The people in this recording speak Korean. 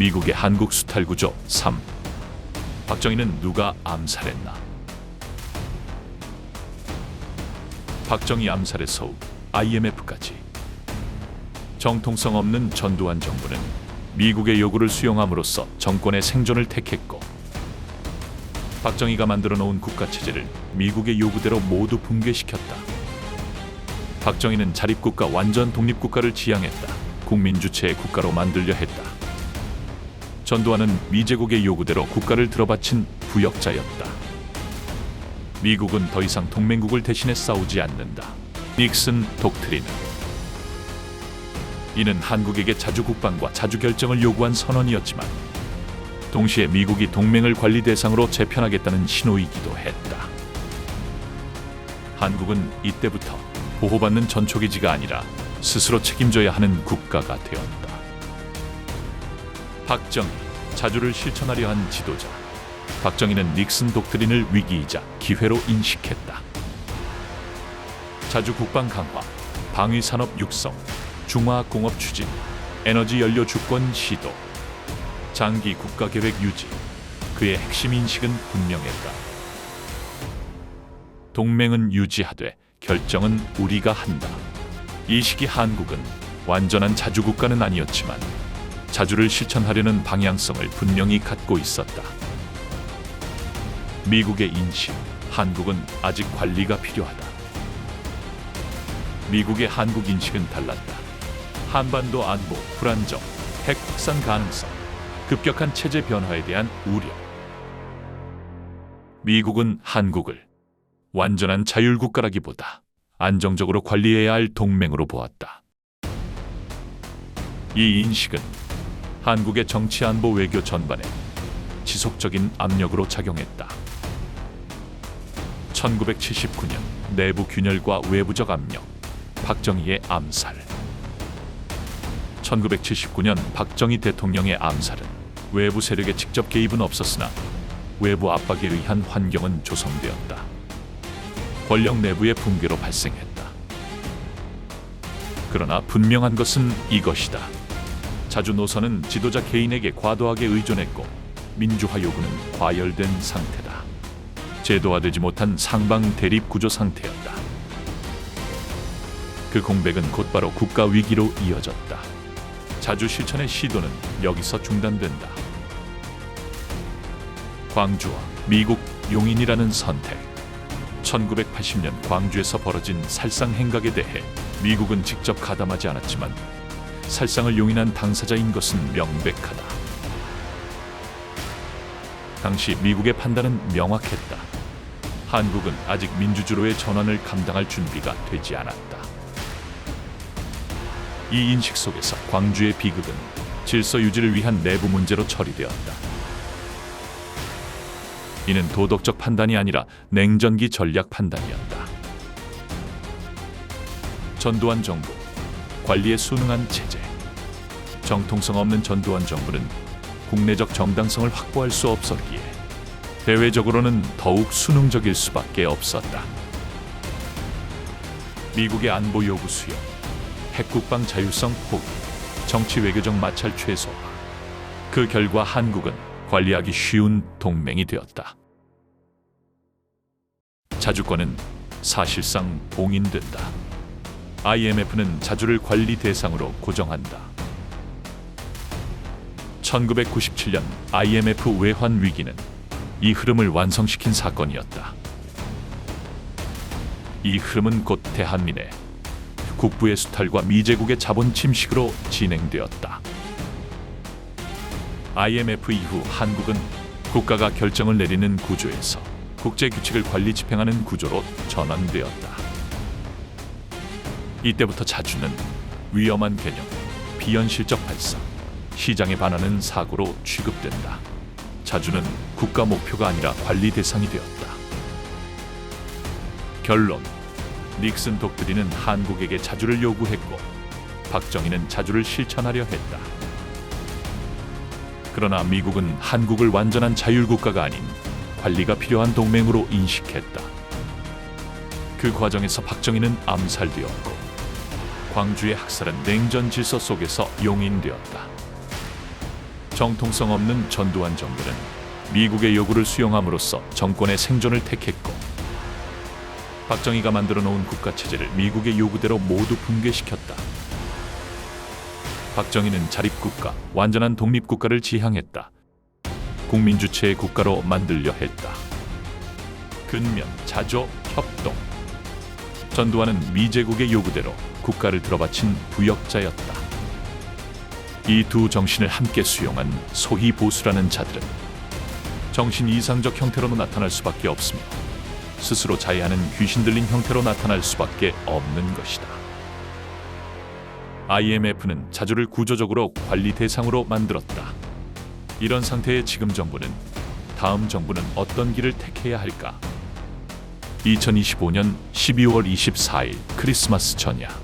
미국의 한국 수탈 구조 3. 박정희는 누가 암살했나? 박정희 암살의 서우, IMF까지. 정통성 없는 전두환 정부는 미국의 요구를 수용함으로써 정권의 생존을 택했고, 박정희가 만들어 놓은 국가체제를 미국의 요구대로 모두 붕괴시켰다. 박정희는 자립국가 완전 독립국가를 지향했다. 국민 주체의 국가로 만들려 했다. 전두환은 미제국의 요구대로 국가를 들어바친 부역자였다. 미국은 더 이상 동맹국을 대신해 싸우지 않는다. 닉슨 독트린. 이는 한국에게 자주국방과 자주결정을 요구한 선언이었지만 동시에 미국이 동맹을 관리 대상으로 재편하겠다는 신호이기도 했다. 한국은 이때부터 보호받는 전초기지가 아니라 스스로 책임져야 하는 국가가 되었다. 박정희, 자주를 실천하려 한 지도자. 박정희는 닉슨 독트린을 위기이자 기회로 인식했다. 자주 국방 강화, 방위산업 육성, 중화공업 추진, 에너지 연료 주권 시도, 장기 국가계획 유지. 그의 핵심 인식은 분명했다. 동맹은 유지하되 결정은 우리가 한다. 이 시기 한국은 완전한 자주국가는 아니었지만 자주를 실천하려는 방향성을 분명히 갖고 있었다. 미국의 인식, 한국은 아직 관리가 필요하다. 미국의 한국 인식은 달랐다. 한반도 안보, 불안정, 핵 확산 가능성, 급격한 체제 변화에 대한 우려. 미국은 한국을 완전한 자율국가라기보다 안정적으로 관리해야 할 동맹으로 보았다. 이 인식은 한국의 정치 안보 외교 전반에 지속적인 압력으로 작용했다. 1979년 내부 균열과 외부적 압력, 박정희의 암살. 1979년 박정희 대통령의 암살은 외부 세력의 직접 개입은 없었으나 외부 압박에 의한 환경은 조성되었다. 권력 내부의 붕괴로 발생했다. 그러나 분명한 것은 이것이다. 자주 노선은 지도자 개인에게 과도하게 의존했고 민주화 요구는 과열된 상태다. 제도화되지 못한 상방 대립 구조 상태였다. 그 공백은 곧바로 국가 위기로 이어졌다. 자주 실천의 시도는 여기서 중단된다. 광주와 미국 용인이라는 선택. 1980년 광주에서 벌어진 살상 행각에 대해 미국은 직접 가담하지 않았지만 살상을 용인한 당사자인 것은 명백하다. 당시 미국의 판단은 명확했다. 한국은 아직 민주주로의 전환을 감당할 준비가 되지 않았다. 이 인식 속에서 광주의 비극은 질서 유지를 위한 내부 문제로 처리되었다. 이는 도덕적 판단이 아니라 냉전기 전략 판단이었다. 전두환 정부, 관리에 순응한 체제. 정통성 없는 전두환 정부는 국내적 정당성을 확보할 수 없었기에 대외적으로는 더욱 순응적일 수밖에 없었다. 미국의 안보 요구 수용, 핵국방 자율성 포기, 정치 외교적 마찰 최소화. 그 결과 한국은 관리하기 쉬운 동맹이 되었다. 자주권은 사실상 봉인된다. IMF는 자주를 관리 대상으로 고정한다. 1997년 IMF 외환 위기는 이 흐름을 완성시킨 사건이었다. 이 흐름은 곧 대한민의 국부의 수탈과 미제국의 자본 침식으로 진행되었다. IMF 이후 한국은 국가가 결정을 내리는 구조에서 국제 규칙을 관리 집행하는 구조로 전환되었다. 이때부터 자주는 위험한 개념, 비현실적 발상, 시장에 반하는 사고로 취급된다. 자주는 국가 목표가 아니라 관리 대상이 되었다. 결론, 닉슨 독트린은 한국에게 자주를 요구했고 박정희는 자주를 실천하려 했다. 그러나 미국은 한국을 완전한 자율국가가 아닌 관리가 필요한 동맹으로 인식했다. 그 과정에서 박정희는 암살되었고 광주의 학살은 냉전 질서 속에서 용인되었다. 정통성 없는 전두환 정부는 미국의 요구를 수용함으로써 정권의 생존을 택했고, 박정희가 만들어 놓은 국가 체제를 미국의 요구대로 모두 붕괴시켰다. 박정희는 자립국가, 완전한 독립국가를 지향했다. 국민 주체의 국가로 만들려 했다. 근면, 자조, 협동. 전두환은 미제국의 요구대로 국가를 들어바친 부역자였다. 이 두 정신을 함께 수용한 소위 보수라는 자들은 정신 이상적 형태로 나타날 수밖에 없으며 스스로 자해하는 귀신 들린 형태로 나타날 수밖에 없는 것이다. IMF는 자주를 구조적으로 관리 대상으로 만들었다. 이런 상태의 지금 정부는 다음 정부는 어떤 길을 택해야 할까? 2025년 12월 24일 크리스마스 전야.